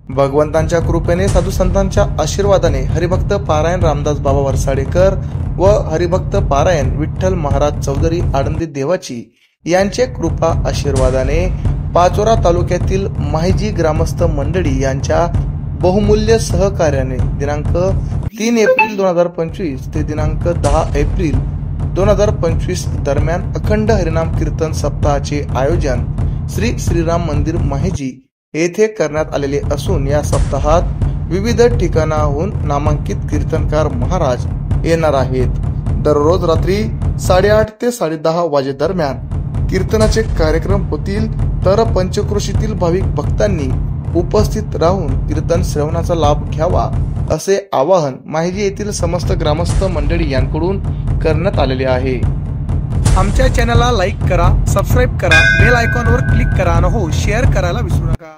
भगवंतांच्या कृपेने साधू संतांच्या आशीर्वादाने हरिभक्त पारायण रामदास बाबा वरसाडेकर व हरिभक्त पारायण विठ्ठल महाराज चौधरी आळंदी देवाची यांचे कृपा आशीर्वादाने पाचोरा तालुक्यातील माहिजी ग्रामस्थ मंडळी यांच्या बहुमूल्य सहकार्याने दिनांक 3 एप्रिल 2025 ते दिनांक 10 एप्रिल 2025 दरम्यान अखंड हरिनाम कीर्तन सप्ताहाचे आयोजन श्री श्रीराम मंदिर माहिजी येथे करण्यात आलेले असून या सप्ताहात विविध ठिकाणाहून नामांकित कीर्तनकार महाराज येणार आहेत। दररोज रात्री 8:30 ते 10:30 वाजे दरम्यान कीर्तनाचे कार्यक्रम होतील, तर पंचक्रोशीतील भाविक भक्तांनी उपस्थित राहून कीर्तन श्रवणाचा लाभ घ्यावा असे आवाहन माहिजी येथील समस्त ग्रामस्थ मंडळी यांकडून करण्यात आलेले आहे। आमच्या चॅनलला लाईक करा, सबस्क्राईब करा, बेल आयकॉनवर क्लिक करा आणि शेअर करायला विसरू नका।